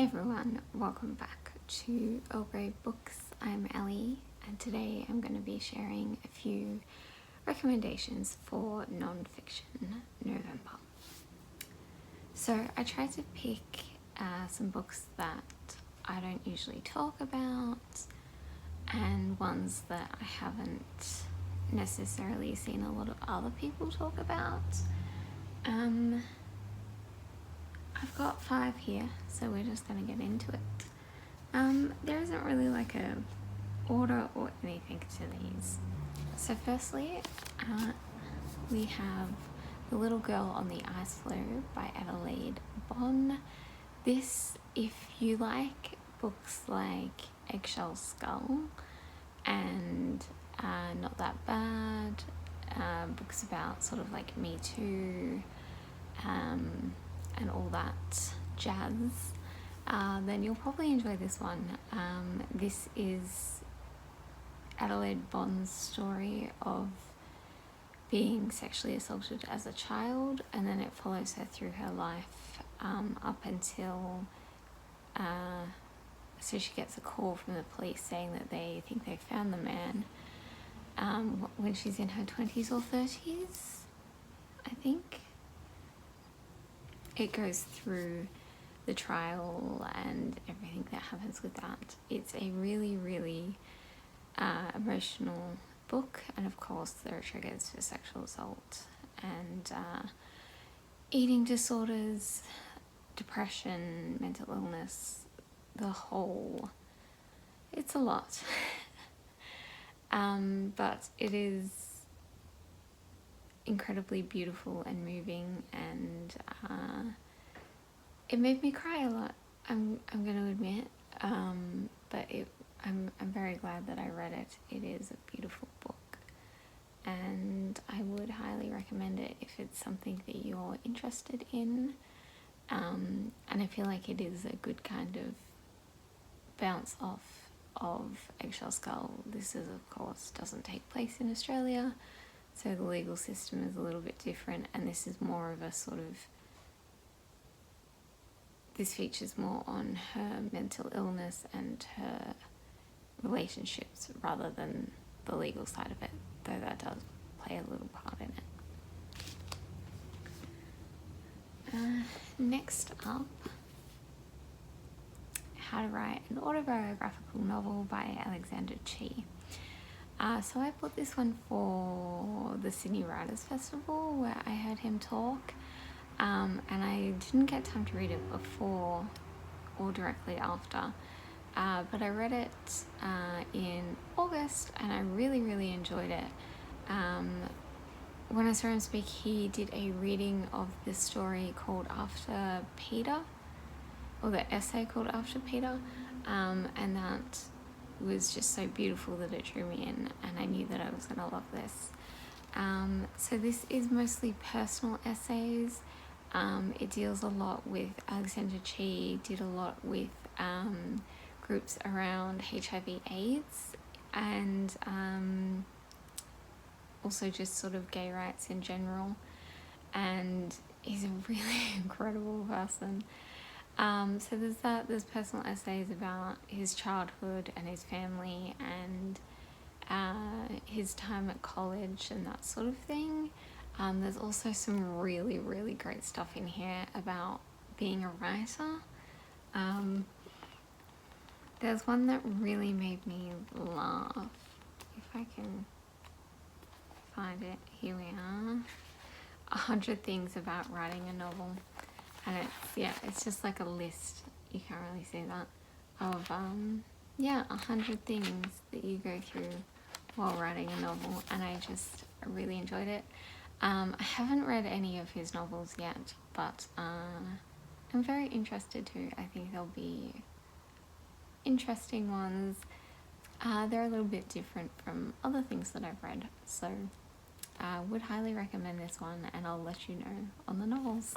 Hey everyone, welcome back to Earl Grey Books. I'm Ellie, and today I'm going to be sharing a few recommendations for non-fiction November. So I tried to pick some books that I don't usually talk about and ones that I haven't necessarily seen a lot of other people talk about. I've got 5 here, so we're just going to get into it. There isn't really like a order or anything to these. So firstly, we have The Little Girl on the Ice Floe by Adelaide Bonn. This, if you like books like Eggshell Skull and Not That Bad, books about sort of like Me Too, and all that jazz, then you'll probably enjoy this one. This is Adelaide Bonn's story of being sexually assaulted as a child, and then it follows her through her life up until so she gets a call from the police saying that they think they found the man when she's in her 20s or 30s, I think. It goes through the trial and everything that happens with that. It's a really, really emotional book, and of course there are triggers for sexual assault and eating disorders, depression, mental illness, it's a lot. But it is incredibly beautiful and moving, and it made me cry a lot. I'm going to admit, but I'm very glad that I read it. It is a beautiful book, and I would highly recommend it if it's something that you're interested in. And I feel like it is a good kind of bounce off of Eggshell Skull. This is, of course, doesn't take place in Australia, so the legal system is a little bit different, and this is more of a sort of, this features more on her mental illness and her relationships rather than the legal side of it, though that does play a little part in it. Next up, How to Write an Autobiographical Novel by Alexander Chee. So I bought this one for the Sydney Writers Festival where I heard him talk, and I didn't get time to read it before or directly after, but I read it in August and I really, really enjoyed it. When I saw him speak, he did a reading of this story called After Peter, or the essay called After Peter, and that was just so beautiful that it drew me in, and I knew that I was going to love this. So this is mostly personal essays. It deals a lot with, Alexander Chee did a lot with groups around HIV/AIDS, and also just sort of gay rights in general, and he's a really incredible person. So there's personal essays about his childhood and his family and his time at college and that sort of thing. There's also some really, really great stuff in here about being a writer. There's one that really made me laugh. If I can find it, here we are. 100 Things About Writing a Novel. And it's just like a list, you can't really see that, of 100 things that you go through while writing a novel, and I just really enjoyed it. I haven't read any of his novels yet, but I'm very interested to. I think they'll be interesting ones. They're a little bit different from other things that I've read, so I would highly recommend this one, and I'll let you know on the novels.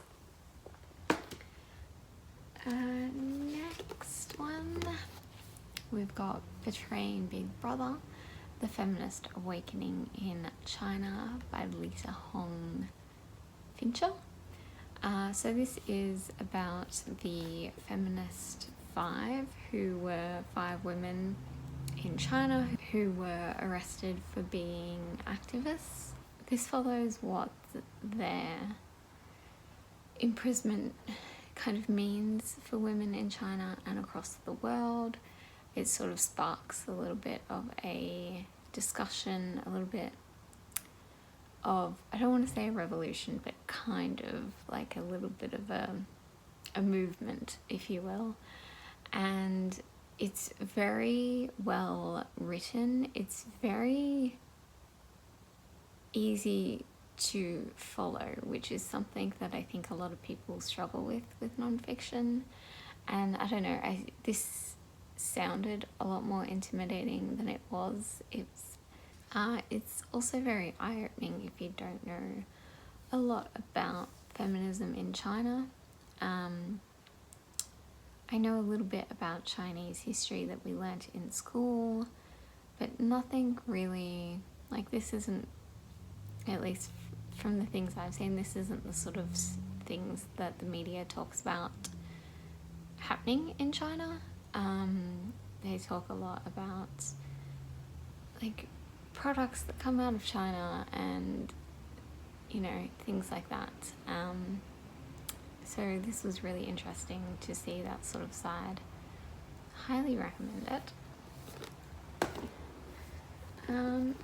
Next one, we've got Betraying Big Brother, The Feminist Awakening in China by Lisa Hong Fincher. So this is about the feminist 5, who were 5 women in China who were arrested for being activists. This follows what their imprisonment kind of means for women in China and across the world. It sort of sparks a little bit of a discussion, a little bit of, I don't want to say a revolution, but kind of like a little bit of a movement, if you will. And it's very well written. It's very easy to follow, which is something that I think a lot of people struggle with nonfiction. And I don't know, this sounded a lot more intimidating than it was. It's also very eye-opening if you don't know a lot about feminism in China. I know a little bit about Chinese history that we learnt in school, but nothing really, like, this isn't, at least from the things I've seen, this isn't the sort of things that the media talks about happening in China. They talk a lot about, like, products that come out of China and, you know, things like that. So this was really interesting to see that sort of side. Highly recommend it.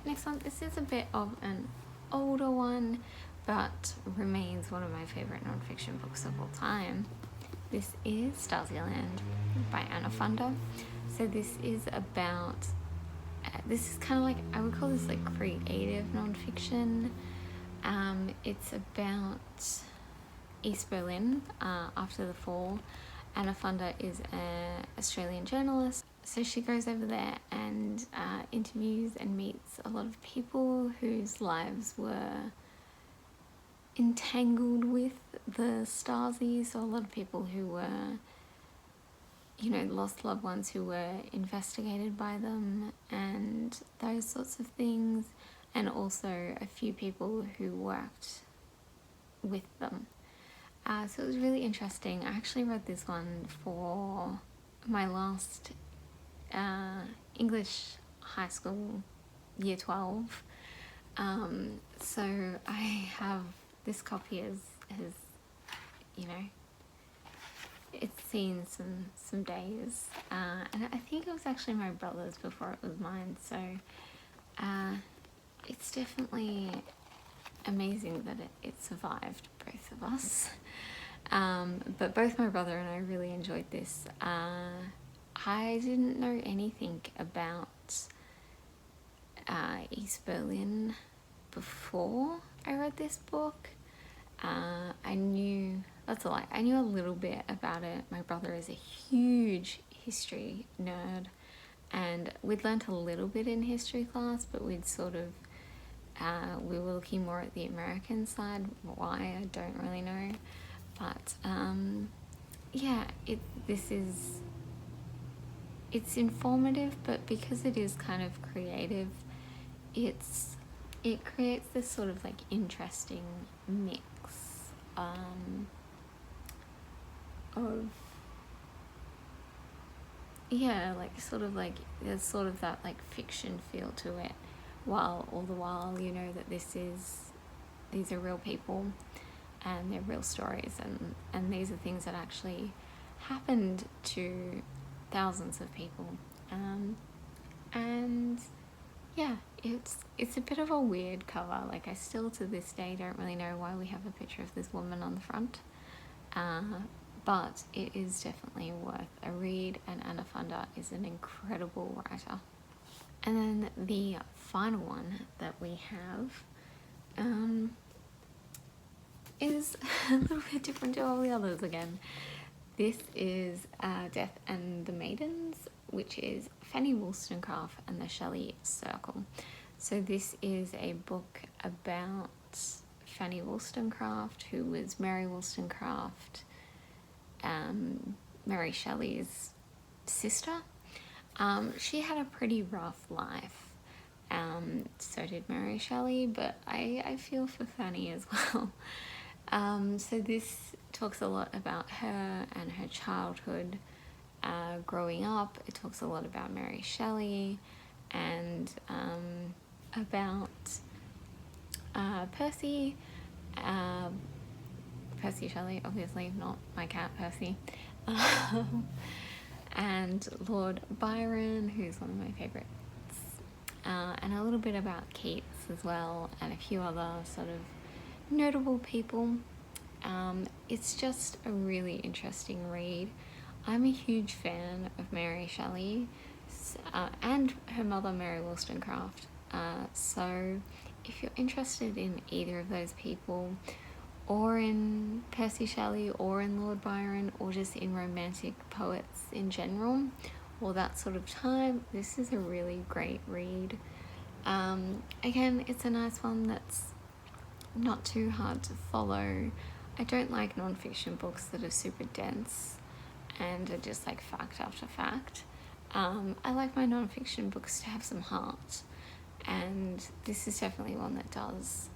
Next one, this is a bit of an older one, but remains one of my favorite nonfiction books of all time. This is Stasiland by Anna Funder. So this is about, this is kind of like, I would call this like creative nonfiction. It's about East Berlin after the fall. Anna Funder is an Australian journalist. So she goes over there and interviews and meets a lot of people whose lives were entangled with the Stasi. So a lot of people who were, you know, lost loved ones who were investigated by them and those sorts of things. And also a few people who worked with them. So it was really interesting. I actually read this one for my last English high school, year 12. So I have this copy as you know, it's seen some days. And I think it was actually my brother's before it was mine. So it's definitely amazing that it survived both of us. But both my brother and I really enjoyed this. I didn't know anything about East Berlin before I read this book. I knew, that's a lie, I knew a little bit about it. My brother is a huge history nerd, and we'd learnt a little bit in history class, but we'd sort of, we were looking more at the American side. Why, I don't really know. But yeah, it's informative, but because it is kind of creative, it creates this sort of like interesting mix of, yeah, like sort of like there's sort of that like fiction feel to it, while all the while you know that these are real people and they're real stories, and these are things that actually happened to thousands of people. And yeah, it's a bit of a weird cover. Like, I still to this day don't really know why we have a picture of this woman on the front, but it is definitely worth a read, and Anna Funder is an incredible writer. And then the final one that we have is a little bit different to all the others again. This is Death and the Maidens, which is Fanny Wollstonecraft and the Shelley Circle. So this is a book about Fanny Wollstonecraft, who was Mary Wollstonecraft, Mary Shelley's sister. She had a pretty rough life. So did Mary Shelley, but I feel for Fanny as well. So this talks a lot about her and her childhood, growing up. It talks a lot about Mary Shelley and about Percy. Percy Shelley, obviously, not my cat Percy. And Lord Byron, who's one of my favourites. And a little bit about Keats as well, and a few other sort of notable people. It's just a really interesting read. I'm a huge fan of Mary Shelley and her mother, Mary Wollstonecraft. So if you're interested in either of those people, or in Percy Shelley, or in Lord Byron, or just in romantic poets in general, or that sort of time, this is a really great read. Again, it's a nice one that's not too hard to follow. I don't like non-fiction books that are super dense and are just like fact after fact. I like my non-fiction books to have some heart, and this is definitely one that does.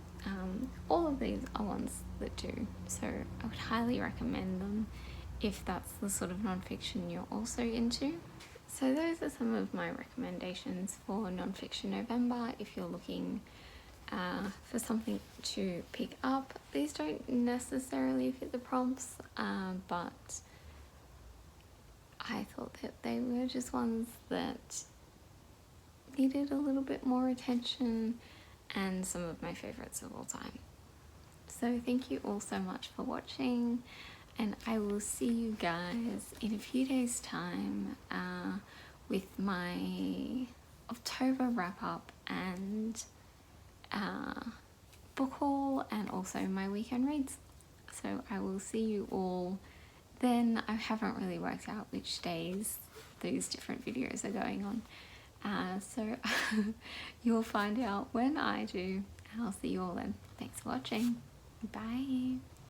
All of these are ones that do, so I would highly recommend them if that's the sort of non-fiction you're also into. So those are some of my recommendations for non-fiction November if you're looking for something to pick up. These don't necessarily fit the prompts, but I thought that they were just ones that needed a little bit more attention, and some of my favorites of all time. So thank you all so much for watching, and I will see you guys in a few days' time with my October wrap up and book haul, and also my weekend reads. So I will see you all then. I haven't really worked out which days these different videos are going on. So you'll find out when I do, and I'll see you all then. Thanks for watching. Bye.